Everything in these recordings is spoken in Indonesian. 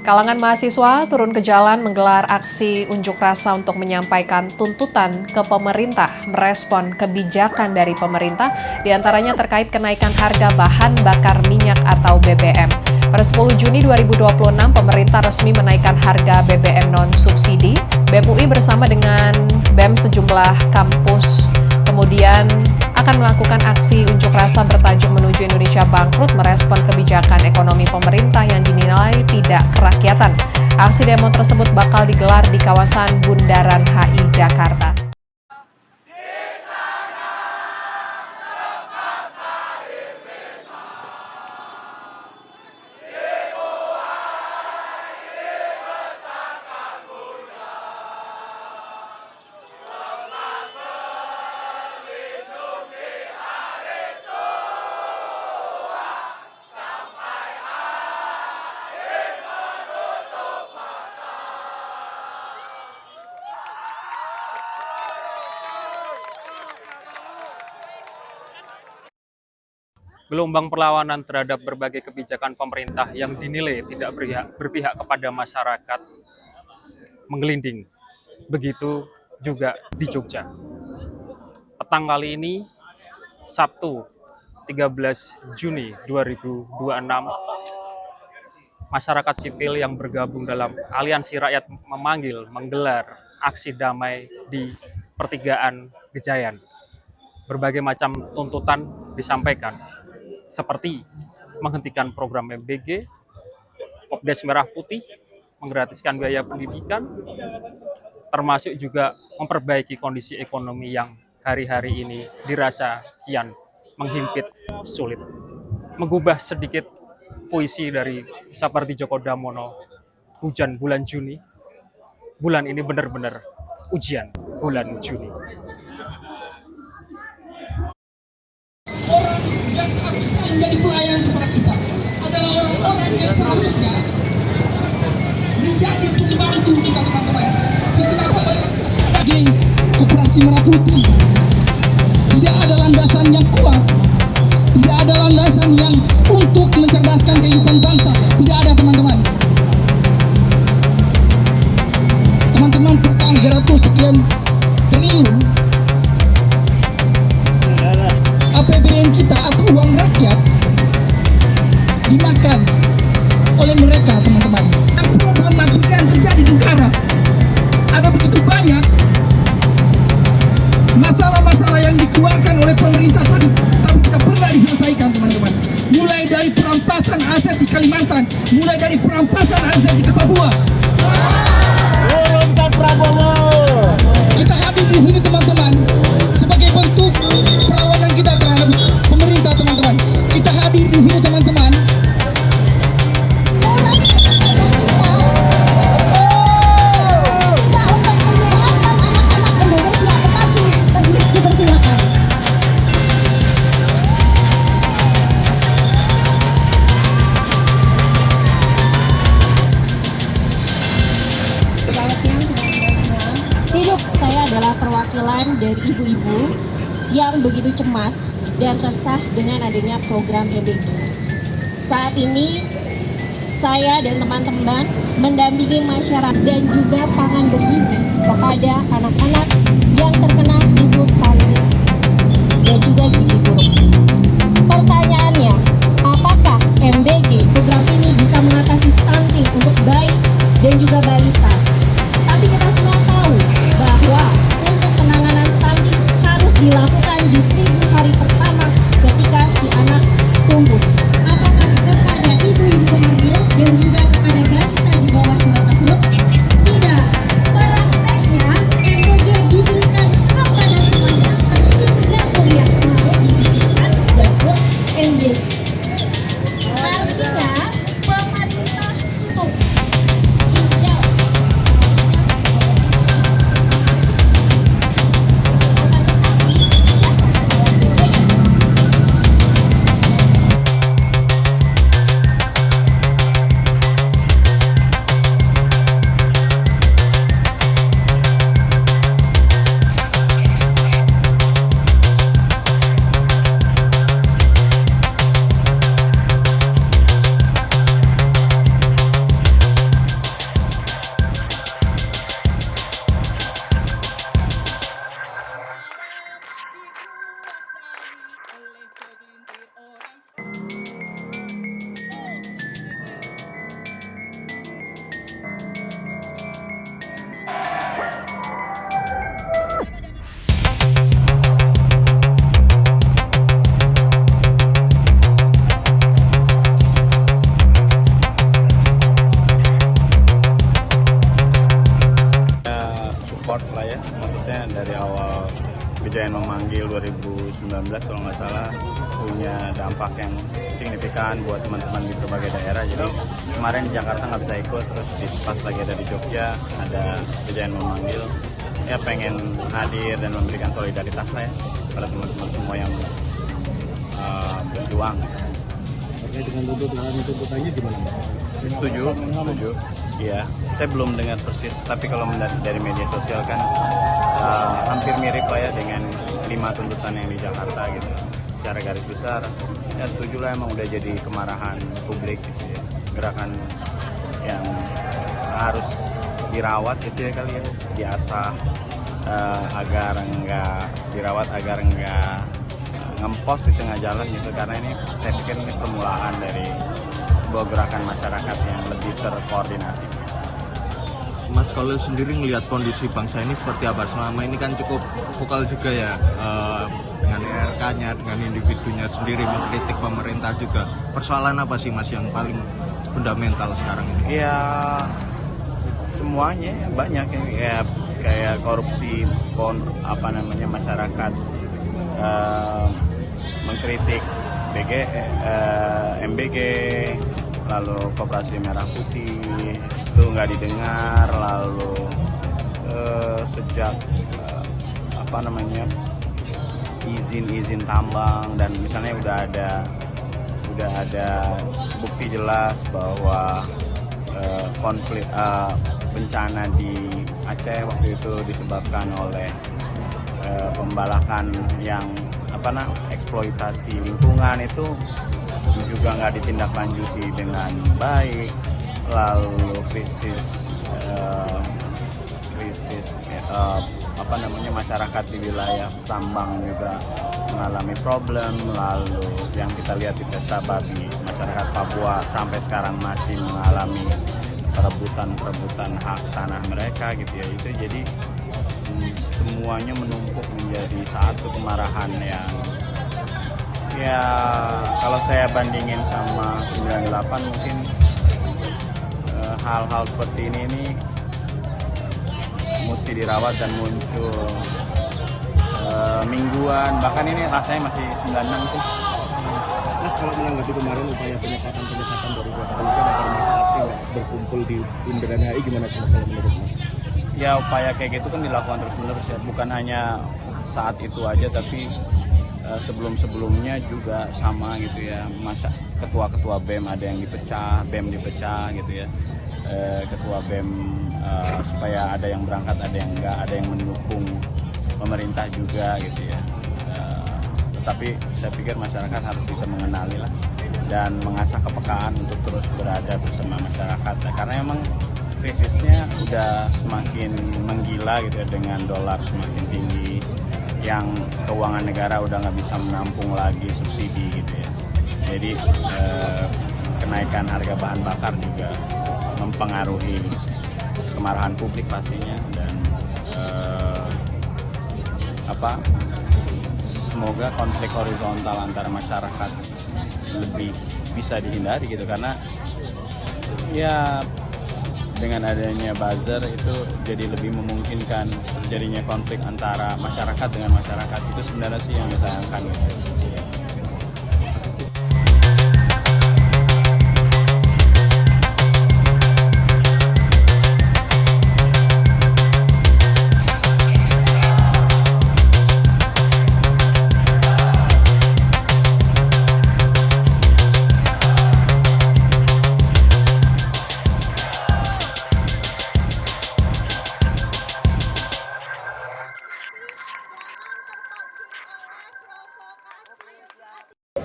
Kalangan mahasiswa turun ke jalan menggelar aksi unjuk rasa untuk menyampaikan tuntutan ke pemerintah merespon kebijakan dari pemerintah, diantaranya terkait kenaikan harga bahan bakar minyak atau BBM. Pada 10 Juni 2026, pemerintah resmi menaikkan harga BBM non-subsidi. BEM UI bersama dengan BEM sejumlah kampus kemudian akan melakukan aksi unjuk rasa bertajuk Menuju Indonesia Bangkrut merespon kebijakan ekonomi pemerintah yang dinilai tidak kerakyatan. Aksi demo tersebut bakal digelar di kawasan Bundaran HI Jakarta. Gelombang perlawanan terhadap berbagai kebijakan pemerintah yang dinilai tidak berpihak kepada masyarakat menggelinding. Begitu juga di Jogja. Petang kali ini, Sabtu 13 Juni 2026, masyarakat sipil yang bergabung dalam Aliansi Rakyat menggelar aksi damai di Pertigaan Gejayan. Berbagai macam tuntutan disampaikan, seperti menghentikan program MBG, Popdes Merah Putih, menggratiskan biaya pendidikan, termasuk juga memperbaiki kondisi ekonomi yang hari-hari ini dirasa kian menghimpit sulit. Mengubah sedikit puisi dari Sapardi Djoko Damono, Hujan Bulan Juni, bulan ini benar-benar ujian bulan Juni. Yang seharusnya menjadi pelayan kepada kita adalah orang-orang yang seharusnya menjadi pembantu kita, teman-teman. Kenapa mereka sebagai Koperasi Merah Putih tidak ada landasan yang kuat, tidak ada landasan yang untuk mencerdaskan kehidupan bangsa, tidak ada, teman-teman. Teman-teman, per tahun 300 sekian triliun APBN kita atau uang rakyat dimakan oleh mereka, teman-teman. Problematika yang terjadi di negara, ada begitu banyak masalah-masalah yang dikeluarkan oleh pemerintah tadi, tapi tidak pernah diselesaikan, teman-teman. Mulai dari perampasan aset di Kalimantan, mulai dari perampasan aset di Papua. Kita hadir di sini, teman-teman, sebagai bentuk perlawanan kita terhadap pemerintah, teman-teman. Kita hadir di sini, teman-teman. Selamat siang teman-teman semua. Hidup saya adalah perwakilan dari ibu-ibu yang begitu cemas dan resah dengan adanya program MBG. Saat ini saya dan teman-teman mendampingi masyarakat dan juga pangan bergizi kepada anak-anak yang terkena isu stunting dan juga gizi buruk. Pertanyaannya, apakah MBG program ini bisa mengatasi stunting untuk bayi dan juga balita? Tapi kita semua tahu bahwa untuk penanganan stunting harus dilakukan di 1000 hari pertama ketika si anak tumbuh. Apakah kepada ibu-ibu hamil dan juga kepada balita di bawah 2 tahun? Tidak. Prakteknya MBG diberikan kepada semuanya hingga kuliah harus diberikan jalur MBG. Artinya pemerintah sudah hijau Gejayan Memanggil 2019 kalau nggak salah punya dampak yang signifikan buat teman-teman di berbagai daerah. Jadi kemarin di Jakarta nggak bisa ikut, terus pas lagi ada di Jogja ada Gejayan Memanggil, ya pengen hadir dan memberikan solidaritas lah ya pada teman-teman semua yang berjuang. Terkait dengan tuntutannya gimana Mas? Setuju. Iya, saya belum dengar persis, tapi kalau dari media sosial kan hampir mirip lah ya dengan 5 tuntutan yang di Jakarta gitu. Secara garis besar, ya setuju lah, emang udah jadi kemarahan publik gitu ya. Gerakan yang harus dirawat gitu ya kali ya, diasah agar enggak dirawat, agar enggak ngempos di tengah jalan gitu, karena ini saya pikir ini permulaan dari sebuah gerakan masyarakat yang lebih terkoordinasi. Mas, kalau sendiri melihat kondisi bangsa ini seperti apa? Selama ini kan cukup vokal juga ya, dengan RK-nya, dengan individunya sendiri, mengkritik pemerintah juga. Persoalan apa sih Mas yang paling fundamental sekarang ini? Ya semuanya banyak ya, kayak korupsi, masyarakat mengkritik MBG, lalu Koperasi Merah Putih itu nggak didengar, lalu sejak izin tambang, dan misalnya udah ada bukti jelas bahwa konflik bencana di Aceh waktu itu disebabkan oleh pembalakan yang eksploitasi lingkungan, itu juga nggak ditindaklanjuti dengan baik. Lalu krisis masyarakat di wilayah tambang juga mengalami problem. Lalu yang kita lihat di Pesta Babi, masyarakat Papua sampai sekarang masih mengalami perebutan hak tanah mereka gitu ya. Itu jadi semuanya menumpuk menjadi satu kemarahan yang ya kalau saya bandingin sama 98 mungkin hal-hal seperti ini mesti dirawat dan muncul mingguan, bahkan ini rasanya masih 96 sih. Mas, kalau menanggapi kemarin upaya penyekatan dari kepolisian agar masa aksi berkumpul di Bundaran HI, gimana sih Mas kalau menurut Mas? Ya upaya kayak gitu kan dilakukan terus-menerus ya, bukan hanya saat itu aja, tapi sebelum-sebelumnya juga sama gitu ya. Masa ketua-ketua BEM ada yang dipecah, BEM dipecah gitu ya. Ketua BEM supaya ada yang berangkat, ada yang enggak, ada yang mendukung pemerintah juga gitu ya. Tetapi saya pikir masyarakat harus bisa mengenali lah dan mengasah kepekaan untuk terus berada bersama masyarakat ya. Karena memang krisisnya udah semakin menggila gitu ya, dengan dolar semakin tinggi, yang keuangan negara udah nggak bisa menampung lagi subsidi gitu ya. Jadi kenaikan harga bahan bakar juga mempengaruhi kemarahan publik pastinya, dan semoga konflik horizontal antara masyarakat lebih bisa dihindari gitu, karena ya dengan adanya buzzer itu jadi lebih memungkinkan terjadinya konflik antara masyarakat dengan masyarakat. Itu sebenarnya sih yang disayangkan gitu.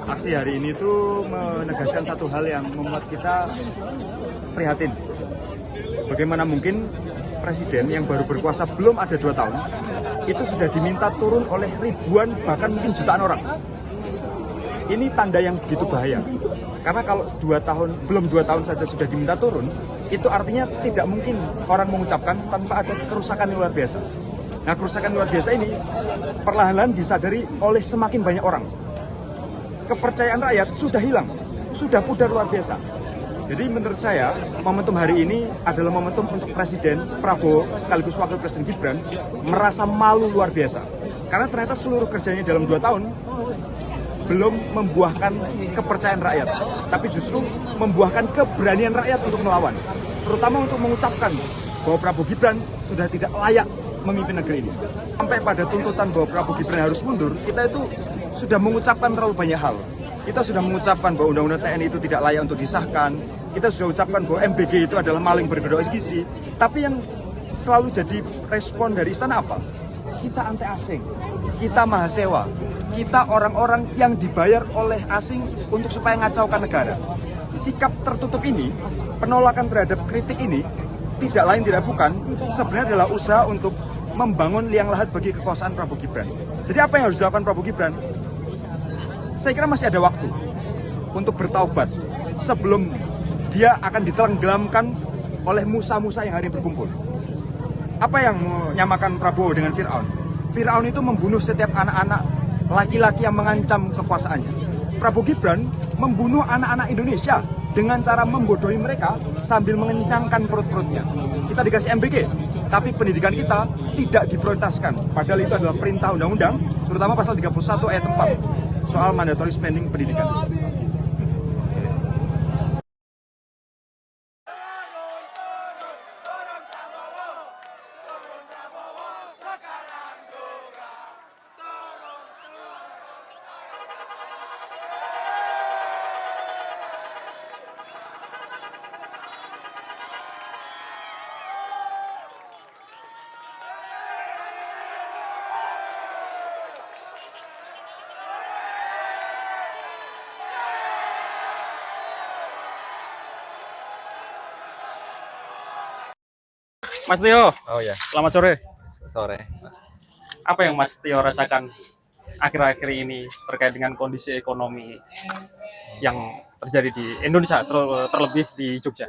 Aksi hari ini tuh menegaskan satu hal yang membuat kita prihatin. Bagaimana mungkin presiden yang baru berkuasa belum ada 2 tahun, itu sudah diminta turun oleh ribuan bahkan mungkin jutaan orang. Ini tanda yang begitu bahaya. Karena kalau belum 2 tahun saja sudah diminta turun, itu artinya tidak mungkin orang mengucapkan tanpa ada kerusakan yang luar biasa. Nah, kerusakan luar biasa ini perlahan-lahan disadari oleh semakin banyak orang. Kepercayaan rakyat sudah hilang, sudah pudar luar biasa. Jadi menurut saya, momentum hari ini adalah momentum untuk Presiden Prabowo sekaligus Wakil Presiden Gibran merasa malu luar biasa. Karena ternyata seluruh kerjanya dalam 2 tahun belum membuahkan kepercayaan rakyat, tapi justru membuahkan keberanian rakyat untuk melawan. Terutama untuk mengucapkan bahwa Prabowo Gibran sudah tidak layak memimpin negeri ini. Sampai pada tuntutan bahwa Prabowo Gibran harus mundur, kita itu sudah mengucapkan terlalu banyak hal. Kita sudah mengucapkan bahwa Undang-Undang TNI itu tidak layak untuk disahkan. Kita sudah ucapkan bahwa MBG itu adalah maling berkedok gizi. Tapi yang selalu jadi respon dari istana apa? Kita anti asing, kita mahasewa, kita orang-orang yang dibayar oleh asing untuk supaya ngacaukan negara. Sikap tertutup ini, penolakan terhadap kritik ini, tidak lain tidak bukan, sebenarnya adalah usaha untuk membangun liang lahat bagi kekuasaan Prabowo Gibran. Jadi apa yang harus dilakukan Prabowo Gibran? Saya kira masih ada waktu untuk bertaubat sebelum dia akan ditenggelamkan oleh musa-musa yang hari ini berkumpul. Apa yang menyamakan Prabowo dengan Fir'aun? Fir'aun itu membunuh setiap anak-anak laki-laki yang mengancam kekuasaannya. Prabowo Gibran membunuh anak-anak Indonesia dengan cara membodohi mereka sambil mengenyangkan perut-perutnya. Kita dikasih MBG, tapi pendidikan kita tidak diprioritaskan. Padahal itu adalah perintah undang-undang, terutama pasal 31 ayat 4 soal mandatory spending pendidikan. Mas Tio, Oh ya, selamat sore. sore. Apa yang Mas Tio rasakan akhir-akhir ini terkait dengan kondisi ekonomi yang terjadi di Indonesia, terlebih di Jogja?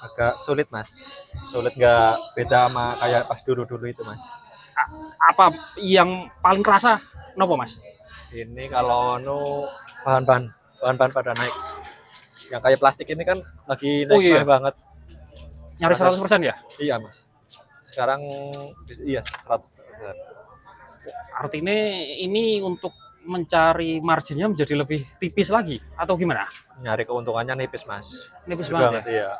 Agak sulit mas, sulit nggak beda sama kayak pas dulu-dulu itu mas. Apa yang paling kerasa? Nopo Mas? Ini kalau bahan-bahan pada naik. Yang kayak plastik ini kan lagi Oh, naik iya. banget. Nyaris 100% ya? Iya mas. Sekarang iya 100%. Artinya ini untuk mencari marginnya menjadi lebih tipis lagi atau gimana? Nyari keuntungannya nipis mas. Nipis banget ya? Iya.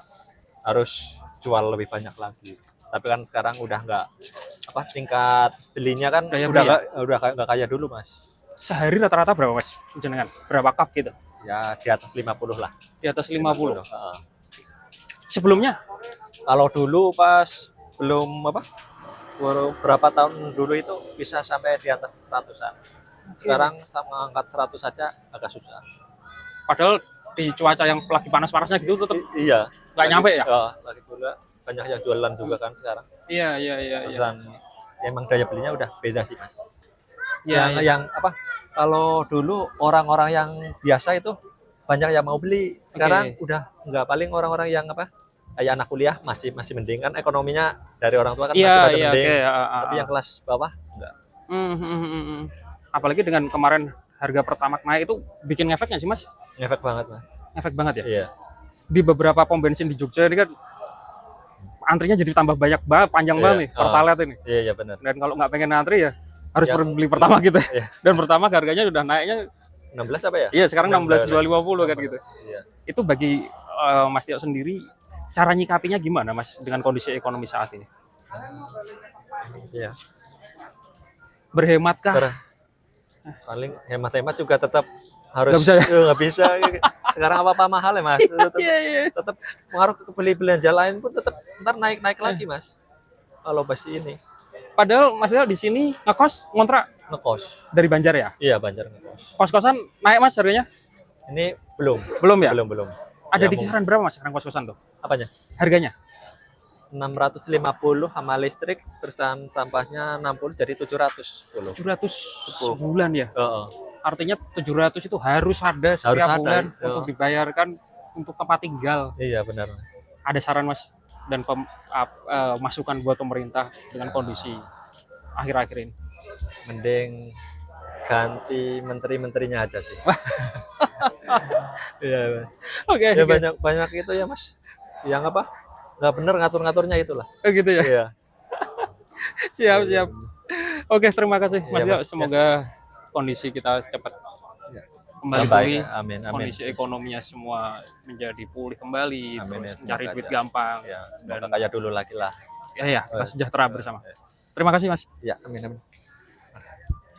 Harus jual lebih banyak lagi. Tapi kan sekarang udah nggak tingkat belinya kan Daya udah beli ya? nggak kayak dulu mas. Sehari rata-rata berapa Mas? Jenengan? Berapa cup gitu? Ya di atas 50 lah. Di atas 50. Heeh. Sebelumnya? Kalau dulu pas belum berapa tahun dulu itu bisa sampai di atas 100-an. Sekarang sama angkat 100 saja agak susah. Padahal di cuaca yang lagi panas-panasnya gitu tetap Iya. nggak nyampe ya? Lagi pula banyak yang jualan juga kan sekarang. Iya. Dan emang daya belinya udah beda sih mas. Iya. Yang kalau dulu orang-orang yang biasa itu banyak yang mau beli. Sekarang udah nggak, paling orang-orang yang kayak anak kuliah masih mending kan, ekonominya dari orang tua kan masih pada mending. Tapi yang kelas bawah enggak. Apalagi dengan kemarin harga Pertamax naik itu bikin ngefek nggak sih Mas? Ngefek banget mas. Ngefek banget ya? Iya. Di beberapa pom bensin di Jogja ini kan antrinya jadi tambah banyak banget, panjang Iya. banget nih Pertalite ini. Iya benar. Dan kalau nggak pengen antri ya harus Ya. beli Pertamax gitu. Iya. Dan Pertamax harganya udah naiknya, 16 apa ya? iya sekarang 16.250 kan gitu. Iya. Itu bagi Mas Tio sendiri, cara nyikapinya gimana Mas dengan kondisi ekonomi saat ini? Iya. Berhematkah? Paling hemat-hemat juga tetap harus Nggak bisa ya? nggak bisa. Sekarang apa mahal ya mas? Tetap pengaruh ke belanja lain pun tetap ntar naik lagi mas. Kalau pasti ini Padahal Mas Tio di sini ngekos ngontrak ngekos. dari Banjar ya? Iya Banjar ngekos. Kos-kosan naik Mas harganya? Ini belum Belum ya? belum. Ada Ya, di kisaran berapa Mas sekarang kos-kosan tuh? apanya? Harganya? 650 sama listrik, terus dan sampahnya 60 jadi 710. 700 sebulan ya? Heeh. Artinya 700 itu harus ada setiap Harus ada, bulan iya. untuk dibayarkan untuk tempat tinggal. Iya benar. Ada saran Mas dan masukan buat pemerintah dengan kondisi akhir-akhir ini? Mending ganti menteri-menterinya aja sih. Iya. Oke, Ya oke. banyak itu ya Mas. Yang apa? Nggak bener ngatur-ngaturnya itulah. Oh, gitu ya. Iya. Siap, siap. Oke, terima kasih Mas Iya, Dio. Mas. Semoga kondisi kita cepat kembali Baik, pulih. amin, amin. Kondisi ekonominya semua menjadi pulih kembali, Amin, ya, terus semoga cari duit aja. gampang. Ya, Dan semoga kayak dulu lagi lah. ya, kita sejahtera bersama. Terima kasih Mas. Ya, amin, amin.